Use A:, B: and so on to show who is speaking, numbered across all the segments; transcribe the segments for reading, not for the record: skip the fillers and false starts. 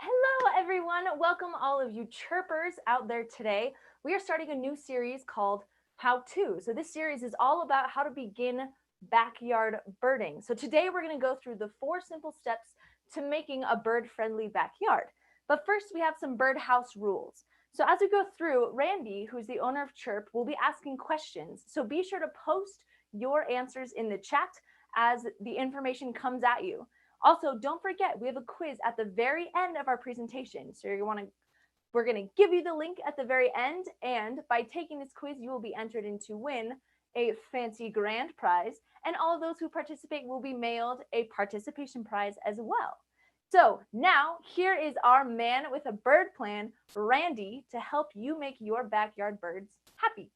A: Hello, everyone. Welcome all of you chirpers out there today. We are starting a new series called How To. So this series is all about how to begin backyard birding. So today we're going to go through the 4 simple steps to making a bird-friendly backyard. But first, we have some birdhouse rules. So as we go through, Randy, who's the owner of Chirp, will be asking questions. So be sure to post your answers in the chat as the information comes at you. Also, don't forget, we have a quiz at the very end of our presentation. So we're going to give you the link at the very end. And by taking this quiz, you will be entered in to win a fancy grand prize. And all of those who participate will be mailed a participation prize as well. So now here is our man with a bird plan, Randy, to help you make your backyard birds happy.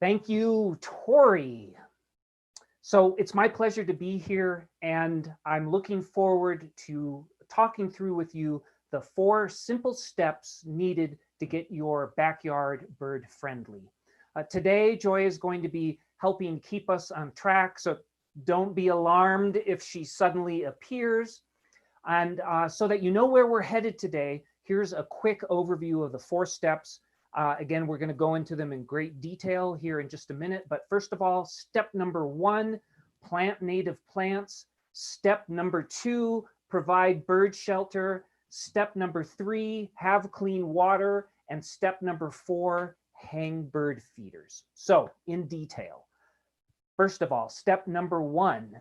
B: Thank you, Tori. So it's my pleasure to be here, and I'm looking forward to talking through with you the 4 simple steps needed to get your backyard bird friendly. Today, Joy is going to be helping keep us on track, so don't be alarmed if she suddenly appears. And so that you know where we're headed today, here's a quick overview of the 4 steps. Again, we're going to go into them in great detail here in just a minute. But first of all, step number 1, plant native plants. Step number 2, provide bird shelter. Step number 3, have clean water. And step number 4, hang bird feeders. So in detail, first of all, step number 1,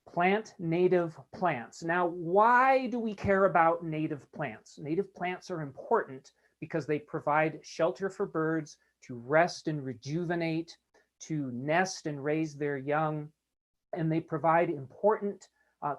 B: plant native plants. Now, why do we care about native plants? Native plants are important because they provide shelter for birds to rest and rejuvenate, to nest and raise their young, and they provide important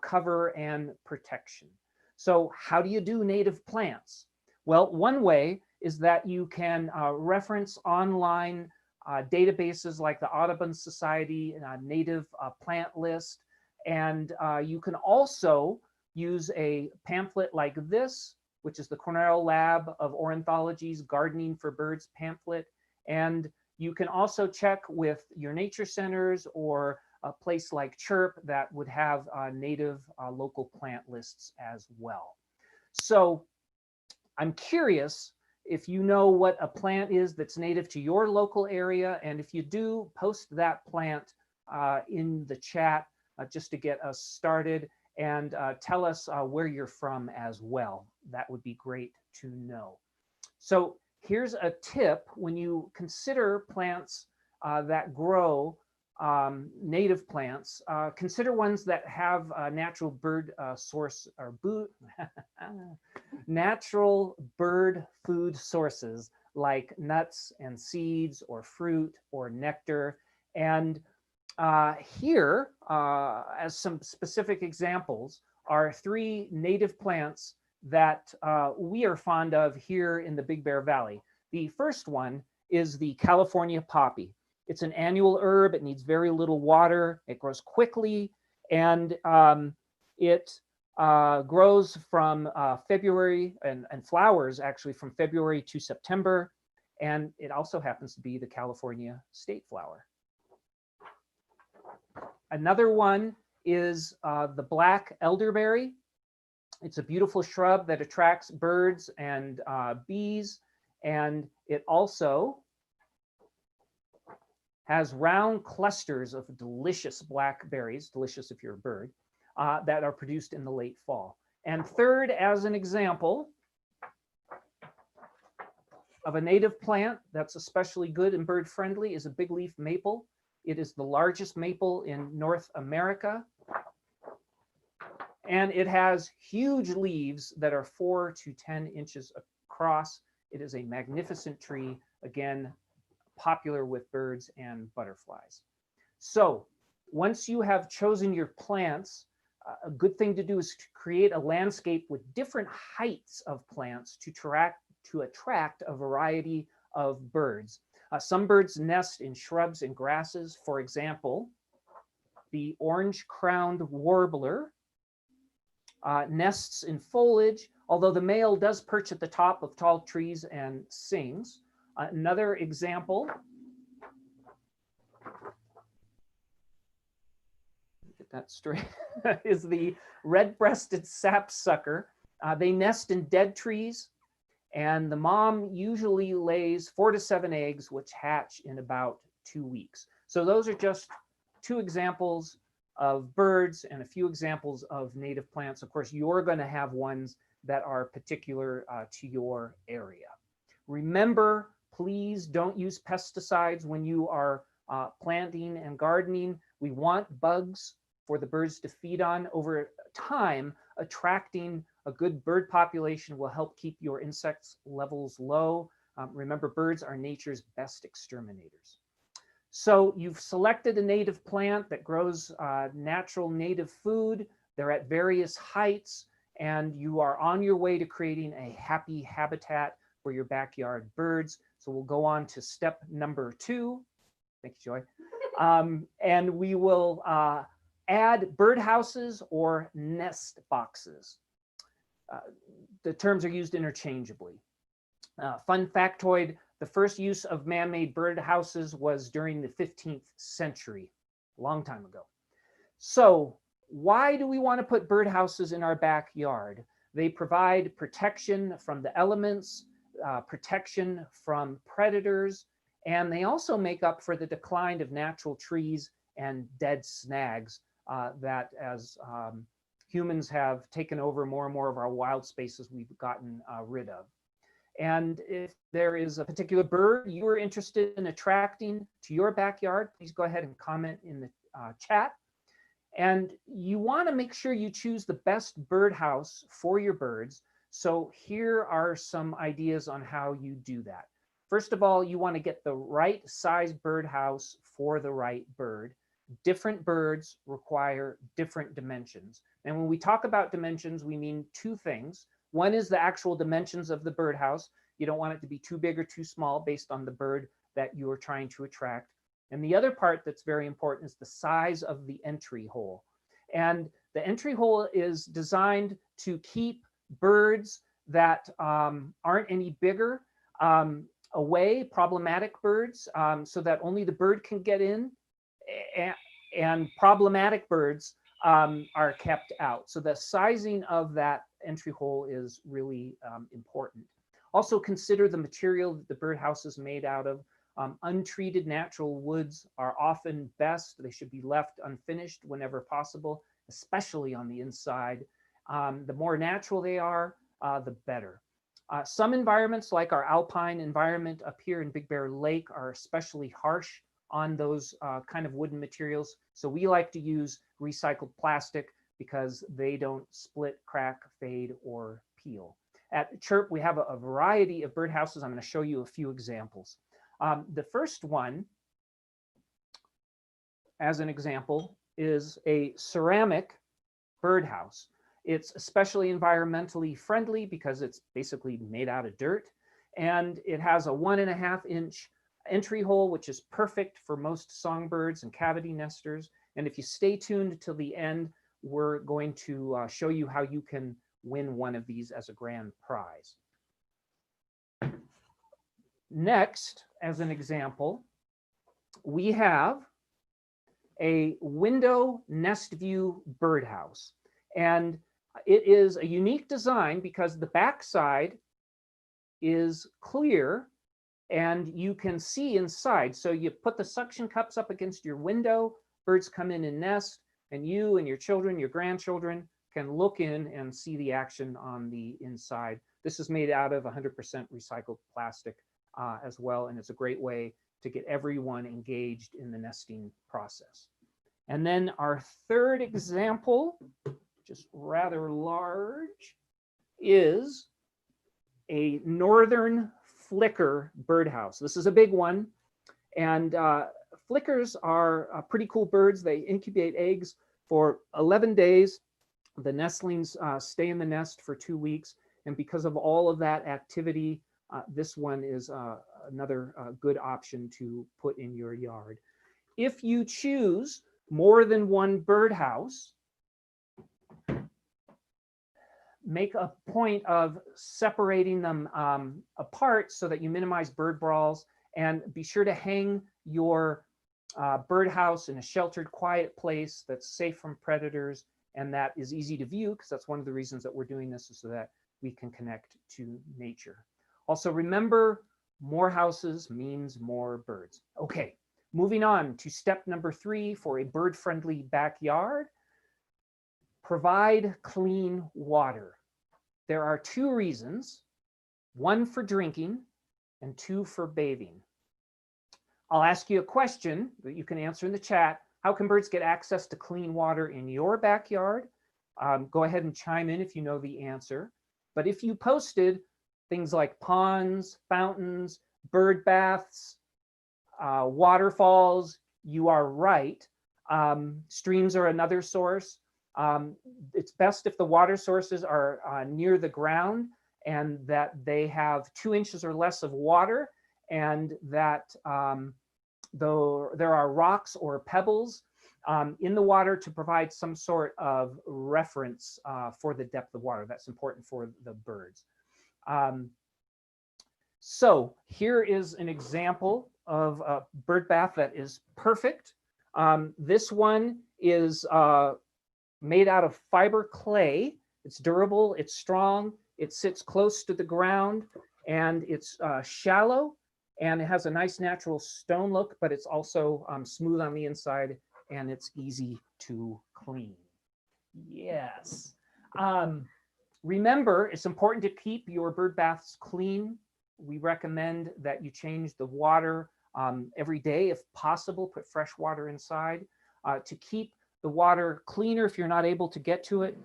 B: cover and protection. So how do you do native plants? Well, one way is that you can reference online databases like the Audubon Society native plant list. And you can also use a pamphlet like this, which is the Cornell Lab of Ornithology's Gardening for Birds pamphlet. And you can also check with your nature centers or a place like Chirp that would have native local plant lists as well. So I'm curious if you know what a plant is that's native to your local area. And if you do, post that plant in the chat just to get us started, and tell us where you're from as well. That would be great to know. So here's a tip when you consider plants that grow, native plants, consider ones that have natural bird source or natural bird food sources like nuts and seeds or fruit or nectar. And here, as some specific examples, are 3 native plants that we are fond of here in the Big Bear Valley. The first one is the California poppy. It's an annual herb. It needs very little water. It grows quickly, and it grows from February and flowers actually from February to September. And it also happens to be the California state flower. Another one is the black elderberry. It's a beautiful shrub that attracts birds and bees, and it also has round clusters of delicious blackberries, delicious if you're a bird, that are produced in the late fall. And third, as an example of a native plant that's especially good and bird friendly, is a big leaf maple. It is the largest maple in North America. And it has huge leaves that are 4 to 10 inches across. It is a magnificent tree, again, popular with birds and butterflies. So once you have chosen your plants, a good thing to do is to create a landscape with different heights of plants to attract a variety of birds. Some birds nest in shrubs and grasses. For example, the orange-crowned warbler nests in foliage, although the male does perch at the top of tall trees and sings. Another example, get that straight, is the red-breasted sapsucker. They nest in dead trees, and the mom usually lays 4 to 7 eggs, which hatch in about 2 weeks. So those are just 2 examples of birds and a few examples of native plants. Of course, you're going to have ones that are particular to your area. Remember, please don't use pesticides when you are planting and gardening. We want bugs for the birds to feed on. Over time, attracting a good bird population will help keep your insects levels low. Remember, birds are nature's best exterminators. So you've selected a native plant that grows natural native food. They're at various heights, and you are on your way to creating a happy habitat for your backyard birds. So we'll go on to step number 2. Thank you, Joy. And we will add birdhouses or nest boxes. The terms are used interchangeably. Fun factoid, the first use of man-made birdhouses was during the 15th century, a long time ago. So why do we want to put birdhouses in our backyard? They provide protection from the elements, protection from predators, and they also make up for the decline of natural trees and dead snags that as humans have taken over more and more of our wild spaces we've gotten rid of. And if there is a particular bird you are interested in attracting to your backyard, please go ahead and comment in the chat. And you want to make sure you choose the best birdhouse for your birds. So here are some ideas on how you do that. First of all, you want to get the right size birdhouse for the right bird. Different birds require different dimensions. And when we talk about dimensions, we mean 2 things. One is the actual dimensions of the birdhouse. You don't want it to be too big or too small based on the bird that you are trying to attract. And the other part that's very important is the size of the entry hole. And the entry hole is designed to keep birds that aren't any bigger away, problematic birds, so that only the bird can get in, and problematic birds are kept out. So the sizing of that entry hole is really important. Also consider the material that the birdhouse is made out of. Untreated natural woods are often best. They should be left unfinished whenever possible, especially on the inside. The more natural they are, the better. Some environments, like our alpine environment up here in Big Bear Lake, are especially harsh on those kind of wooden materials. So we like to use recycled plastic because they don't split, crack, fade, or peel. At Chirp, we have a variety of birdhouses. I'm going to show you a few examples. The first one, as an example, is a ceramic birdhouse. It's especially environmentally friendly because it's basically made out of dirt, and it has a 1.5-inch entry hole, which is perfect for most songbirds and cavity nesters. And if you stay tuned till the end, we're going to show you how you can win one of these as a grand prize. Next, as an example, we have a window nest view birdhouse. And it is a unique design because the backside is clear and you can see inside. So you put the suction cups up against your window, birds come in and nest, and you and your children, your grandchildren can look in and see the action on the inside. This is made out of 100% recycled plastic as well, and it's a great way to get everyone engaged in the nesting process. And then our third example, just rather large, is a northern flicker birdhouse. This is a big one, and flickers are pretty cool birds. They incubate eggs for 11 days. The nestlings stay in the nest for 2 weeks, and because of all of that activity, this one is another good option to put in your yard. If you choose more than one birdhouse, make a point of separating them apart so that you minimize bird brawls, and be sure to hang your birdhouse in a sheltered, quiet place that's safe from predators and that is easy to view, because that's one of the reasons that we're doing this, is so that we can connect to nature. Also remember, more houses means more birds. Okay, moving on to step number 3 for a bird-friendly backyard. Provide clean water. There are 2 reasons, 1 for drinking and 2 for bathing. I'll ask you a question that you can answer in the chat. How can birds get access to clean water in your backyard? Go ahead and chime in if you know the answer. But if you posted things like ponds, fountains, bird baths, waterfalls, you are right. Streams are another source. It's best if the water sources are near the ground and that they have 2 inches or less of water, and that though there are rocks or pebbles in the water to provide some sort of reference for the depth of water. That's important for the birds. So here is an example of a bird bath that is perfect. This one is made out of fiber clay. It's durable, it's strong, it sits close to the ground, and it's shallow, and it has a nice natural stone look, but it's also smooth on the inside, and it's easy to clean. Yes. Remember, it's important to keep your bird baths clean. We recommend that you change the water every day if possible. Put fresh water inside. To keep the water cleaner, if you're not able to get to it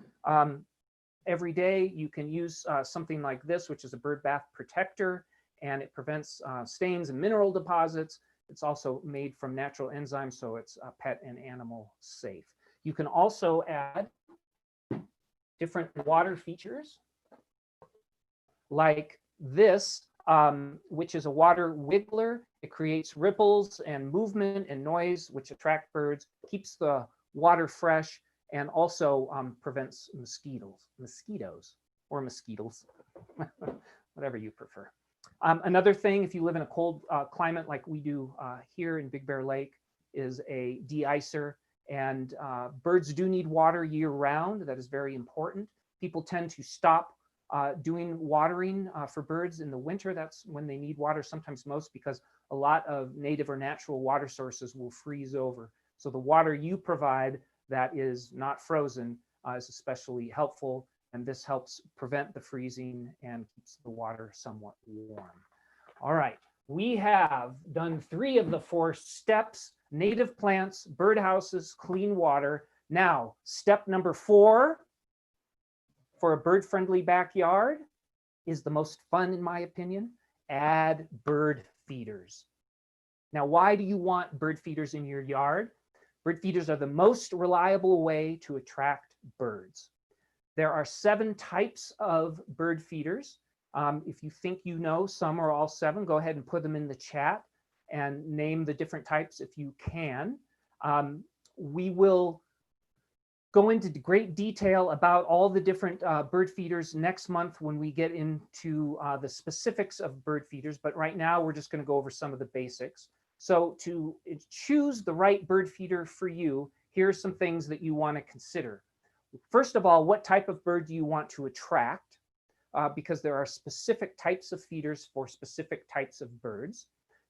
B: every day, you can use something like this, which is a bird bath protector, and it prevents stains and mineral deposits. It's also made from natural enzymes, so it's pet and animal safe. You can also add different water features like this, which is a water wiggler. It creates ripples and movement and noise, which attract birds, keeps the water fresh, and also prevents mosquitoes, whatever you prefer. Another thing, if you live in a cold climate like we do here in Big Bear Lake, is a de-icer. And birds do need water year round. That is very important. People tend to stop doing watering for birds in the winter. That's when they need water sometimes most, because a lot of native or natural water sources will freeze over. So the water you provide that is not frozen is especially helpful. And this helps prevent the freezing and keeps the water somewhat warm. All right, we have done 3 of the 4 steps: native plants, birdhouses, clean water. Now, step number 4 for a bird-friendly backyard is the most fun, in my opinion. Add bird feeders. Now, why do you want bird feeders in your yard? Bird feeders are the most reliable way to attract birds. There are 7 types of bird feeders. If you think you know some or all 7, go ahead and put them in the chat and name the different types if you can. We will go into great detail about all the different bird feeders next month when we get into the specifics of bird feeders. But right now, we're just going to go over some of the basics. So to choose the right bird feeder for you, here are some things that you want to consider. First of all, what type of bird do you want to attract? Because there are specific types of feeders for specific types of birds.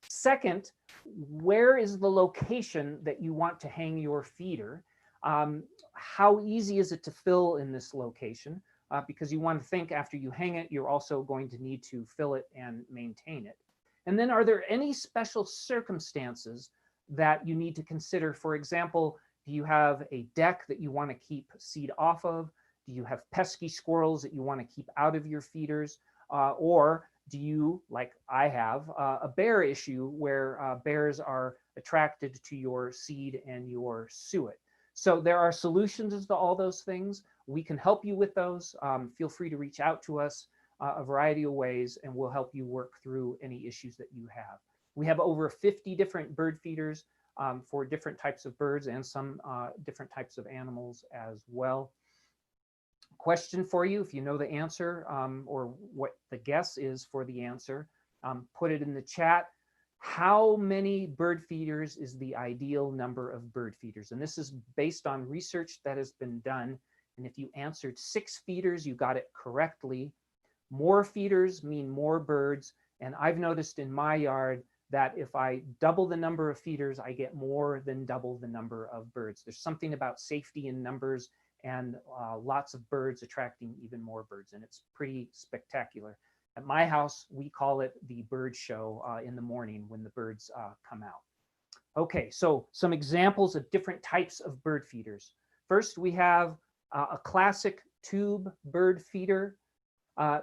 B: Second, where is the location that you want to hang your feeder? How easy is it to fill in this location? Because you want to think after you hang it, you're also going to need to fill it and maintain it. And then, are there any special circumstances that you need to consider? For example, do you have a deck that you want to keep seed off of? Do you have pesky squirrels that you want to keep out of your feeders? Or do you, like I have, a bear issue where bears are attracted to your seed and your suet? So there are solutions to all those things. We can help you with those. Feel free to reach out to us a variety of ways, and we'll help you work through any issues that you have. We have over 50 different bird feeders for different types of birds and some different types of animals as well. Question for you, if you know the answer or what the guess is for the answer, put it in the chat. how many bird feeders is the ideal number of bird feeders? And this is based on research that has been done. And if you answered 6 feeders, you got it correctly. More feeders mean more birds. And I've noticed in my yard that if I double the number of feeders, I get more than double the number of birds. There's something about safety in numbers and lots of birds attracting even more birds. And it's pretty spectacular. At my house, we call it the bird show in the morning when the birds come out. Okay, so some examples of different types of bird feeders. First, we have a classic tube bird feeder.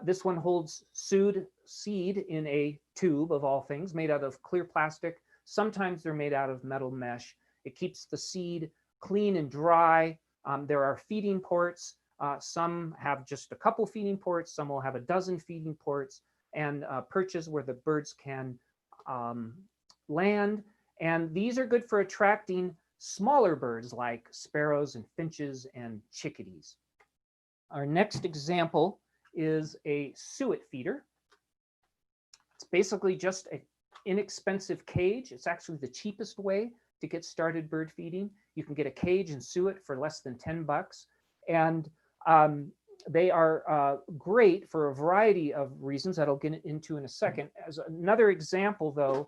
B: This one holds seed in a tube, of all things, made out of clear plastic. Sometimes they're made out of metal mesh. It keeps the seed clean and dry. There are feeding ports. Some have just a couple feeding ports. Some will have a dozen feeding ports, and perches where the birds can land. And these are good for attracting smaller birds like sparrows and finches and chickadees. Our next example is a suet feeder. It's basically just an inexpensive cage. It's actually the cheapest way to get started bird feeding. You can get a cage and suet for less than 10 bucks. And they are great for a variety of reasons that I'll get into in a second. As another example, though,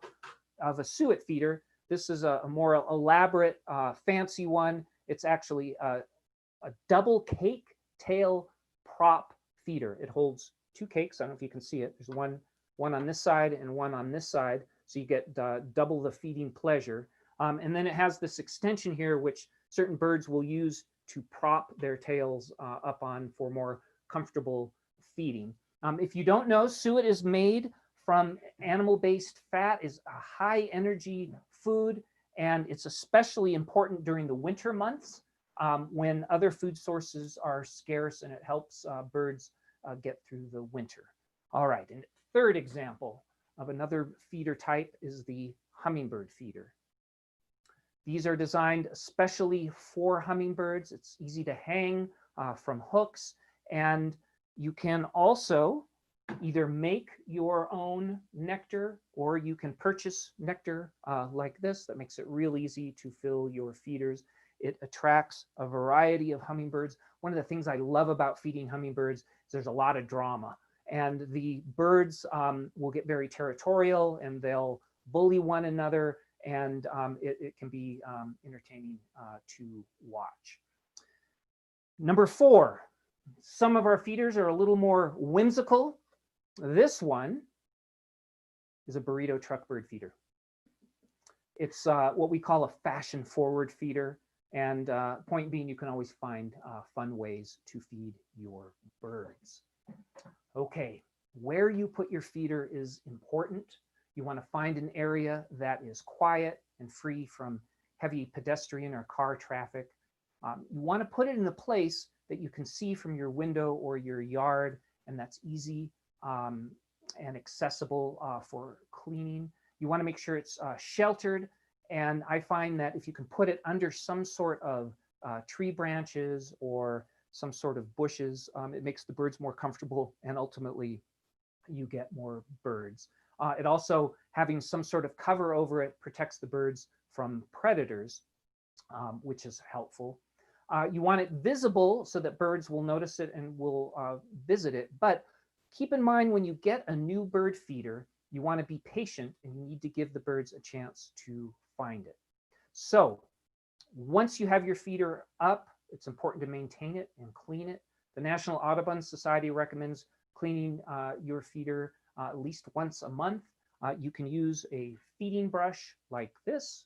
B: of a suet feeder, this is a more elaborate, fancy one. It's actually a double cake tail prop feeder. It holds 2 cakes. I don't know if you can see it. There's one on this side and one on this side. So you get double the feeding pleasure. And then it has this extension here, which certain birds will use to prop their tails up on for more comfortable feeding. If you don't know, suet is made from animal-based fat, is a high energy food, and it's especially important during the winter months when other food sources are scarce, and it helps birds get through the winter. All right, and third example of another feeder type is the hummingbird feeder. These are designed especially for hummingbirds. It's easy to hang from hooks, and you can also either make your own nectar, or you can purchase nectar like this that makes it real easy to fill your feeders. It attracts a variety of hummingbirds. One of the things I love about feeding hummingbirds is there's a lot of drama, and the birds will get very territorial and they'll bully one another, and it can be entertaining to watch. Number 4, some of our feeders are a little more whimsical. This one is a burrito truck bird feeder. It's what we call a fashion-forward feeder, and point being, you can always find fun ways to feed your birds. Okay, where you put your feeder is important. You want to find an area that is quiet and free from heavy pedestrian or car traffic. You want to put it in a place that you can see from your window or your yard, and that's easy and accessible for cleaning. You want to make sure it's sheltered, and I find that if you can put it under some sort of tree branches or some sort of bushes, it makes the birds more comfortable, and ultimately you get more birds. It also, having some sort of cover over it, protects the birds from predators, which is helpful. You want it visible so that birds will notice it and will visit it. But keep in mind, when you get a new bird feeder, you want to be patient, and you need to give the birds a chance to find it. So once you have your feeder up, it's important to maintain it and clean it. The National Audubon Society recommends cleaning your feeder at least once a month. You can use a feeding brush like this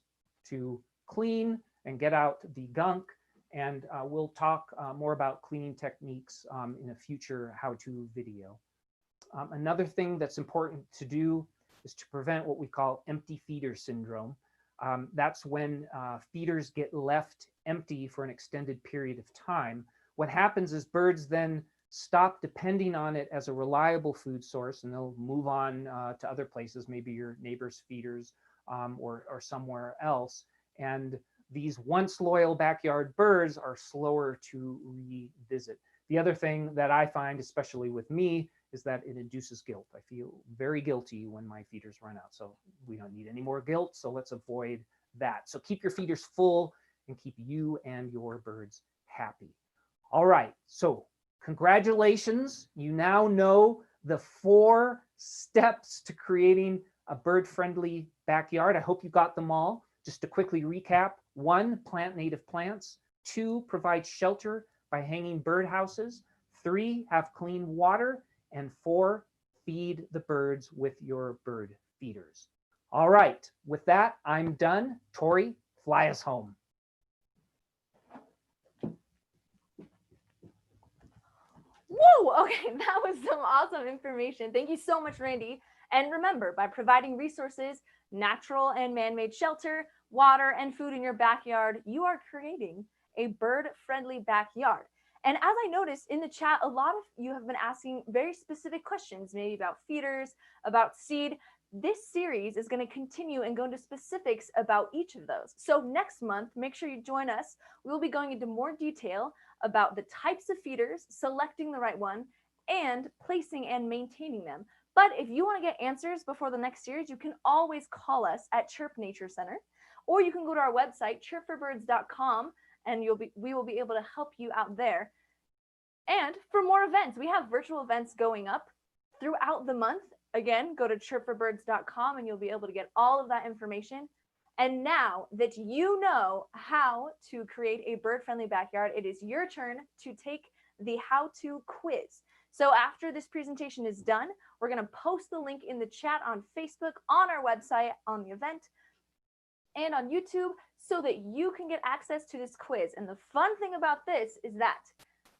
B: to clean and get out the gunk. And we'll talk more about cleaning techniques in a future how-to video. Another thing that's important to do is to prevent what we call empty feeder syndrome. That's when feeders get left empty for an extended period of time. What happens is birds then stop depending on it as a reliable food source, and they'll move on to other places, maybe your neighbor's feeders or somewhere else. And these once loyal backyard birds are slower to revisit. The other thing that I find, especially with me, is that it induces guilt. I feel very guilty when my feeders run out. So we don't need any more guilt. So let's avoid that. So keep your feeders full and keep you and your birds happy. All right. So congratulations. You now know the 4 steps to creating a bird-friendly backyard. I hope you got them all. Just to quickly recap: 1, plant native plants. 2, provide shelter by hanging birdhouses. 3, have clean water. And 4, feed the birds with your bird feeders. All right, with that, I'm done. Tori, fly us home.
A: Whoa, okay, that was some awesome information. Thank you so much, Randy. And remember, by providing resources, natural and man-made shelter, water, and food in your backyard, you are creating a bird-friendly backyard. And as I noticed in the chat, a lot of you have been asking very specific questions, maybe about feeders, about seed. This series is going to continue and go into specifics about each of those. So next month, make sure you join us. We'll be going into more detail about the types of feeders, selecting the right one, and placing and maintaining them. But if you want to get answers before the next series, you can always call us at Chirp Nature Center, or you can go to our website, chirpforbirds.com, and we will be able to help you out there. And for more events, we have virtual events going up throughout the month. Again, go to chirpforbirds.com and you'll be able to get all of that information. And now that you know how to create a bird-friendly backyard, it is your turn to take the how-to quiz. So after this presentation is done, we're going to post the link in the chat on Facebook, on our website, on the event, and on YouTube so that you can get access to this quiz. And the fun thing about this is that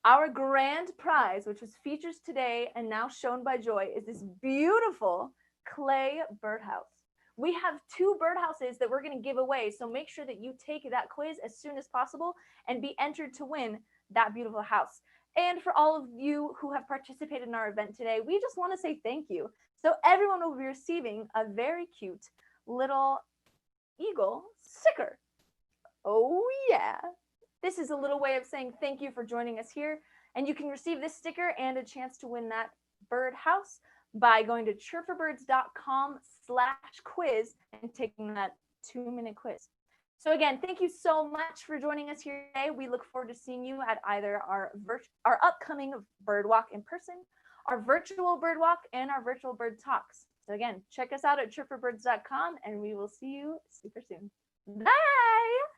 A: our grand prize, which was featured today and now shown by Joy, is this beautiful clay birdhouse. We have 2 birdhouses that we're going to give away, so make sure that you take that quiz as soon as possible and be entered to win that beautiful house. And for all of you who have participated in our event today, we just want to say thank you. So everyone will be receiving a very cute little eagle sticker. Oh yeah. This is a little way of saying thank you for joining us here. And you can receive this sticker and a chance to win that birdhouse by going to chirpforbirds.com/quiz and taking that 2-minute quiz. So again, thank you so much for joining us here today. We look forward to seeing you at either our upcoming bird walk in person, our virtual bird walk, and our virtual bird talks. So again, check us out at chirpforbirds.com and we will see you super soon. Bye!